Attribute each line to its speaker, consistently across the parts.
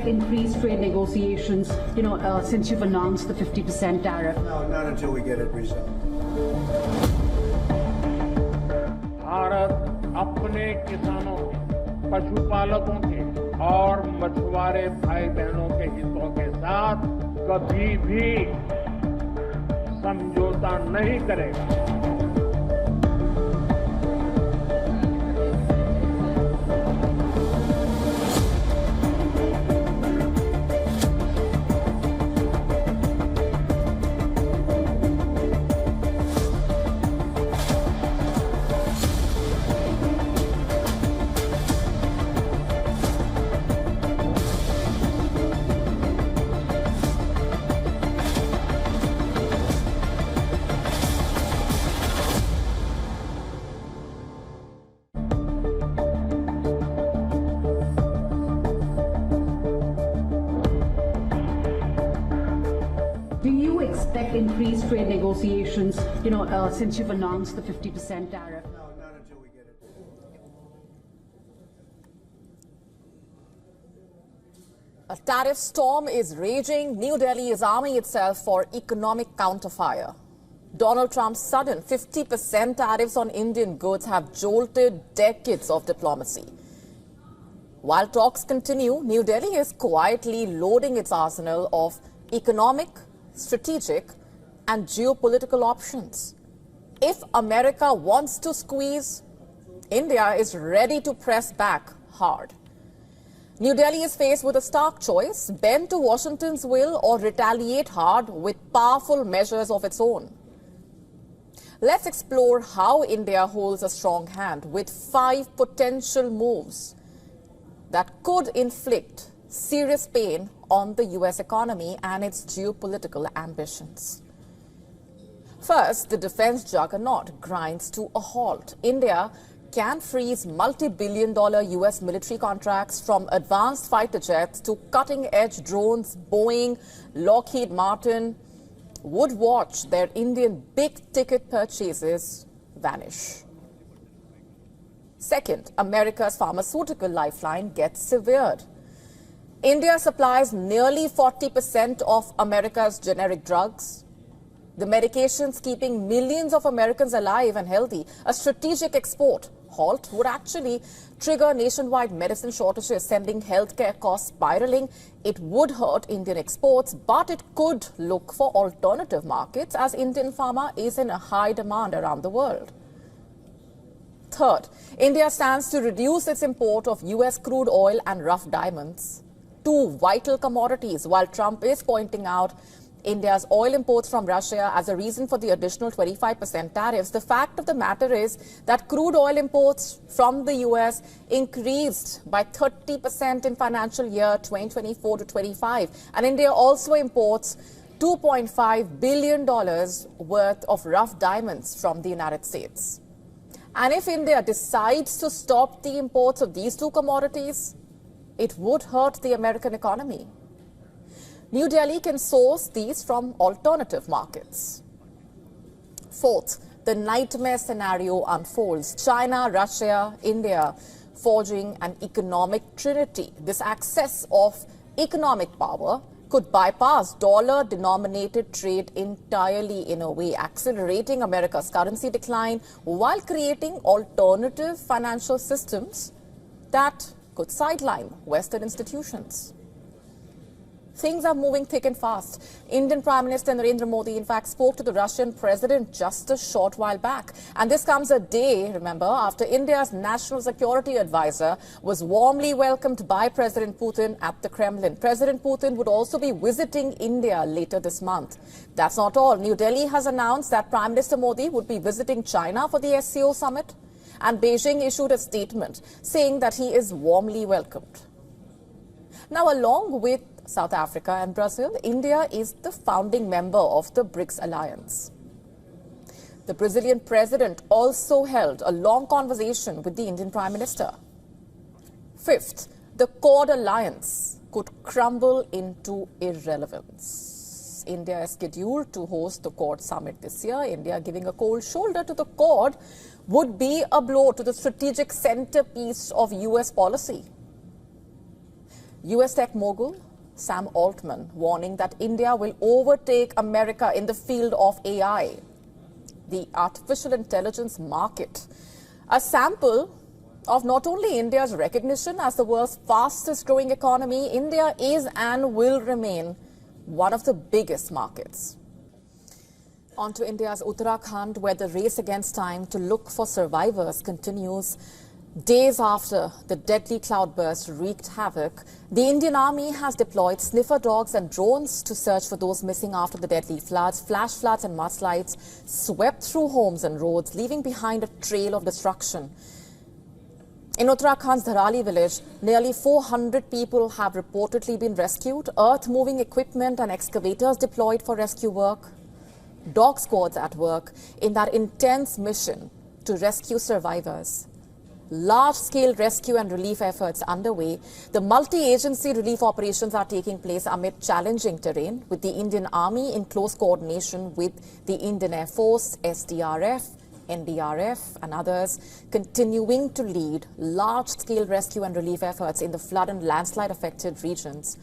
Speaker 1: expect increased trade negotiations, since you've announced the 50% tariff?
Speaker 2: No, not until we get it resolved.
Speaker 3: Bharat अपने किसानों के, पशुपालकों के और मछुआरे भाई बहनों के हितों के साथ कभी भी समझौता नहीं करेगा।
Speaker 1: Expect increased trade negotiations, since you've announced the 50% tariff?
Speaker 2: No, not until we get it.
Speaker 4: A tariff storm is raging. New Delhi is arming itself for economic counterfire. Donald Trump's sudden 50% tariffs on Indian goods have jolted decades of diplomacy. While talks continue, New Delhi is quietly loading its arsenal of economic, strategic and geopolitical options. If America wants to squeeze, India is ready to press back hard. New Delhi is faced with a stark choice: bend to Washington's will or retaliate hard with powerful measures of its own. Let's explore how India holds a strong hand with 5 potential moves that could inflict serious pain on the US economy and its geopolitical ambitions. First, the defense juggernaut grinds to a halt. India can freeze multi-billion-dollar US military contracts, from advanced fighter jets to cutting-edge drones. Boeing, Lockheed Martin would watch their Indian big-ticket purchases vanish. Second, America's pharmaceutical lifeline gets severed. India supplies nearly 40% of America's generic drugs, the medications keeping millions of Americans alive and healthy. A strategic export halt would actually trigger nationwide medicine shortages, sending healthcare costs spiraling. It would hurt Indian exports, but it could look for alternative markets, as Indian pharma is in a high demand around the world. Third, India stands to reduce its import of US crude oil and rough diamonds, 2 vital commodities, while Trump is pointing out India's oil imports from Russia as a reason for the additional 25% tariffs. The fact of the matter is that crude oil imports from the US increased by 30% in financial year 2024 to 25, and India also imports $2.5 billion worth of rough diamonds from the United States. And if India decides to stop the imports of these 2 commodities, it would hurt the American economy. New Delhi can source these from alternative markets. Fourth, the nightmare scenario unfolds. China, Russia, India forging an economic trinity. This access of economic power could bypass dollar-denominated trade entirely, in a way, accelerating America's currency decline while creating alternative financial systems that could sideline Western institutions. Things are moving thick and fast. Indian Prime Minister Narendra Modi, in fact, spoke to the Russian president just a short while back. And this comes a day, remember, after India's national security advisor was warmly welcomed by President Putin at the Kremlin. President Putin would also be visiting India later this month. That's not all. New Delhi has announced that Prime Minister Modi would be visiting China for the SCO summit. And Beijing issued a statement saying that he is warmly welcomed. Now, along with South Africa and Brazil, India is the founding member of the BRICS alliance. The Brazilian president also held a long conversation with the Indian Prime Minister. Fifth, the Quad alliance could crumble into irrelevance. India is scheduled to host the Quad summit this year. India giving a cold shoulder to the Quad would be a blow to the strategic centerpiece of US policy. US tech mogul Sam Altman warning that India will overtake America in the field of AI, the artificial intelligence market. A sample of not only India's recognition as the world's fastest growing economy, India is and will remain one of the biggest markets. On to India's Uttarakhand, where the race against time to look for survivors continues. Days after the deadly cloudburst wreaked havoc, the Indian Army has deployed sniffer dogs and drones to search for those missing after the deadly floods. Flash floods and mudslides swept through homes and roads, leaving behind a trail of destruction. In Uttarakhand's Dharali village, nearly 400 people have reportedly been rescued, earth-moving equipment and excavators deployed for rescue work, dog squads at work in that intense mission to rescue survivors. Large-scale rescue and relief efforts underway. The multi-agency relief operations are taking place amid challenging terrain, with the Indian Army in close coordination with the Indian Air Force, SDRF, NDRF and others continuing to lead large-scale rescue and relief efforts in the flood and landslide-affected regions.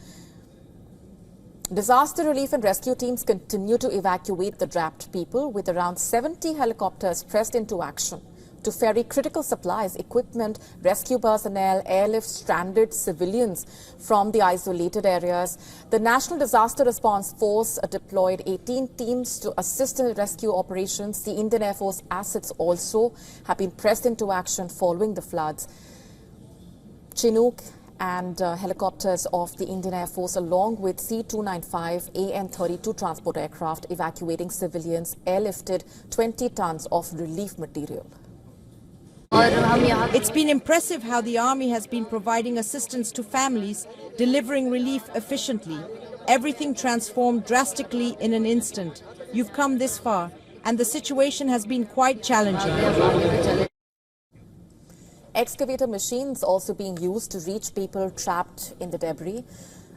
Speaker 4: Disaster relief and rescue teams continue to evacuate the trapped people, with around 70 helicopters pressed into action to ferry critical supplies, equipment, rescue personnel, airlift stranded civilians from the isolated areas. The National Disaster Response Force deployed 18 teams to assist in rescue operations. The Indian Air Force assets also have been pressed into action following the floods. Chinook and helicopters of the Indian Air Force, along with C-295 AN-32 transport aircraft evacuating civilians, airlifted 20 tons of relief material.
Speaker 5: It's been impressive how the army has been providing assistance to families, delivering relief efficiently. Everything transformed drastically in an instant. You've come this far, and the situation has been quite challenging.
Speaker 4: Excavator machines also being used to reach people trapped in the debris.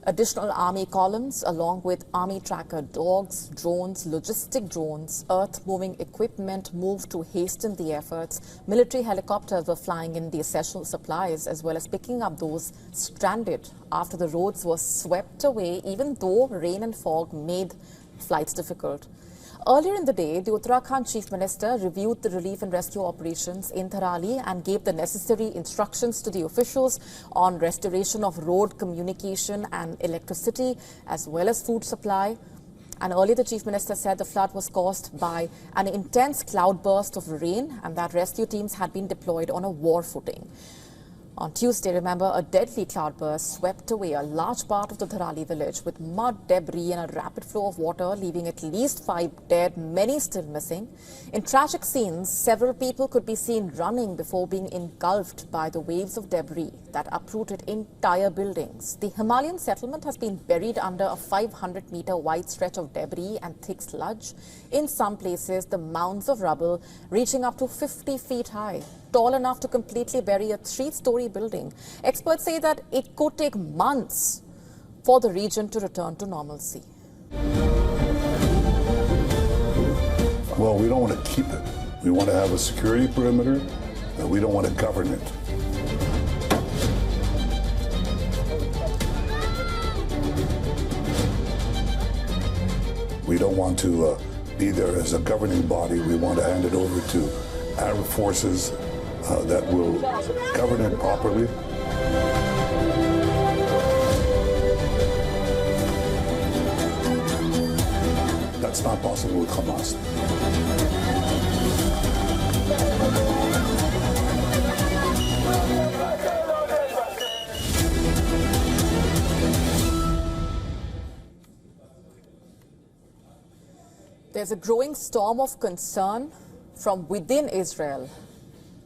Speaker 4: Additional army columns, along with army tracker dogs, drones, logistic drones, earth-moving equipment moved to hasten the efforts. Military helicopters were flying in the essential supplies, as well as picking up those stranded after the roads were swept away, even though rain and fog made flights difficult. Earlier in the day, the Uttarakhand Chief Minister reviewed the relief and rescue operations in Dharali and gave the necessary instructions to the officials on restoration of road communication and electricity, as well as food supply. And earlier, the Chief Minister said the flood was caused by an intense cloudburst of rain and that rescue teams had been deployed on a war footing. On Tuesday, remember, a deadly cloudburst swept away a large part of the Dharali village with mud, debris and a rapid flow of water, leaving at least 5 dead, many still missing. In tragic scenes, several people could be seen running before being engulfed by the waves of debris that uprooted entire buildings. The Himalayan settlement has been buried under a 500-meter wide stretch of debris and thick sludge. In some places, the mounds of rubble reaching up to 50 feet high, tall enough to completely bury a 3-story building. Experts say that it could take months for the region to return to normalcy.
Speaker 6: Well, we don't want to keep it. We want to have a security perimeter, and we don't want to govern it. We don't want to be there as a governing body. We want to hand it over to Arab forces that will govern it properly. That's not possible with Hamas.
Speaker 4: There's a growing storm of concern from within Israel,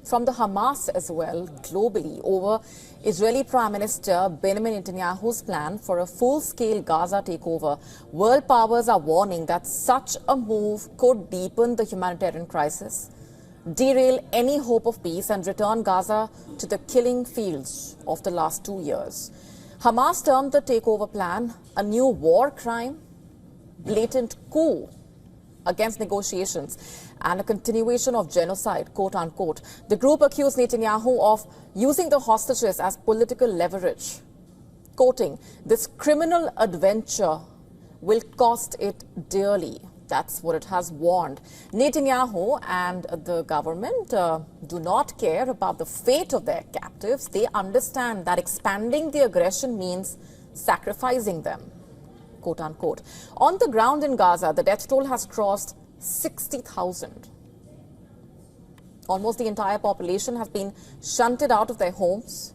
Speaker 4: from the Hamas as well, globally, over Israeli Prime Minister Benjamin Netanyahu's plan for a full-scale Gaza takeover. World powers are warning that such a move could deepen the humanitarian crisis, derail any hope of peace, and return Gaza to the killing fields of the last 2 years. Hamas termed the takeover plan a new war crime, blatant coup against negotiations, and a continuation of genocide, quote unquote. The group accused Netanyahu of using the hostages as political leverage quoting, "This criminal adventure will cost it dearly." That's what it has warned. Netanyahu and the government do not care about the fate of their captives. They understand that expanding the aggression means sacrificing them, quote unquote. On the ground in Gaza, the death toll has crossed 60,000. Almost the entire population has been shunted out of their homes.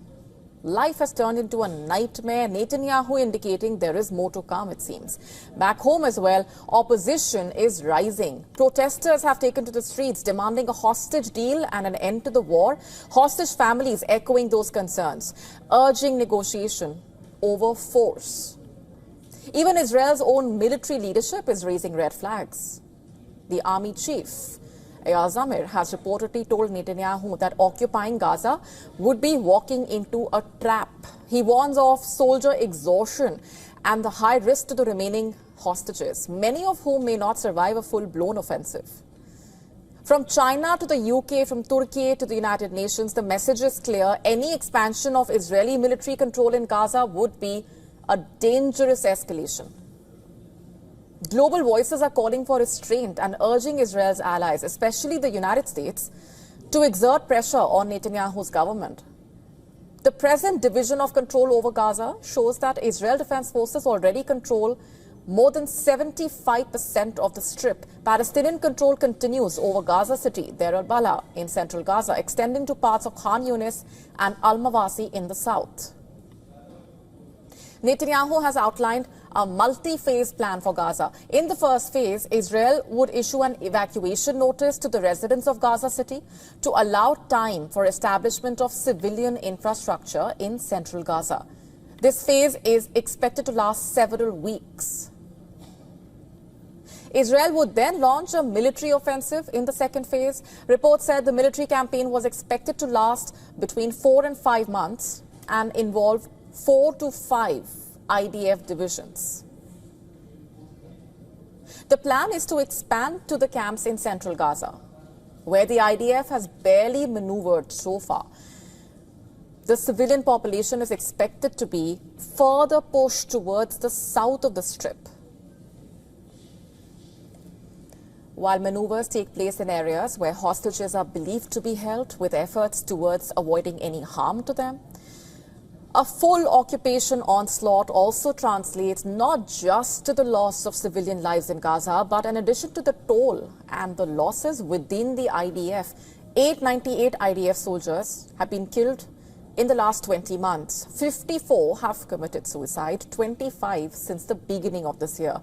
Speaker 4: Life has turned into a nightmare. Netanyahu indicating there is more to come, it seems. Back home as well, opposition is rising. Protesters have taken to the streets demanding a hostage deal and an end to the war. Hostage families echoing those concerns, urging negotiation over force. Even Israel's own military leadership is raising red flags. The army chief, Eyal Zamir, has reportedly told Netanyahu that occupying Gaza would be walking into a trap. He warns of soldier exhaustion and the high risk to the remaining hostages, many of whom may not survive a full-blown offensive. From China to the UK, from Turkey to the United Nations, the message is clear. Any expansion of Israeli military control in Gaza would be a dangerous escalation. Global voices are calling for restraint and urging Israel's allies, especially the United States, to exert pressure on Netanyahu's government. The present division of control over Gaza shows that Israel Defense Forces already control more than 75% of the strip. Palestinian control continues over Gaza City, Deir al-Balah in central Gaza, extending to parts of Khan Yunis and Al-Mawasi in the south. Netanyahu has outlined a multi-phase plan for Gaza. In the first phase, Israel would issue an evacuation notice to the residents of Gaza City to allow time for establishment of civilian infrastructure in central Gaza. This phase is expected to last several weeks. Israel would then launch a military offensive in the second phase. Reports said the military campaign was expected to last between 4 and 5 months and involve 4 to 5 IDF divisions. The plan is to expand to the camps in central Gaza, where the IDF has barely maneuvered so far. The civilian population is expected to be further pushed towards the south of the strip, while maneuvers take place in areas where hostages are believed to be held, with efforts towards avoiding any harm to them. A full occupation onslaught also translates not just to the loss of civilian lives in Gaza, but in addition to the toll and the losses within the IDF. 898 IDF soldiers have been killed in the last 20 months. 54 have committed suicide, 25 since the beginning of this year.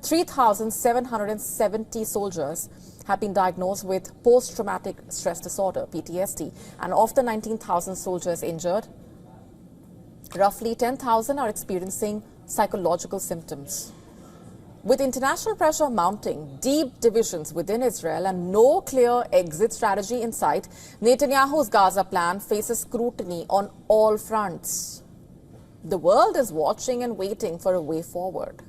Speaker 4: 3,770 soldiers have been diagnosed with post-traumatic stress disorder, PTSD, and of the 19,000 soldiers injured, roughly 10,000 are experiencing psychological symptoms. With international pressure mounting, deep divisions within Israel and no clear exit strategy in sight, Netanyahu's Gaza plan faces scrutiny on all fronts. The world is watching and waiting for a way forward.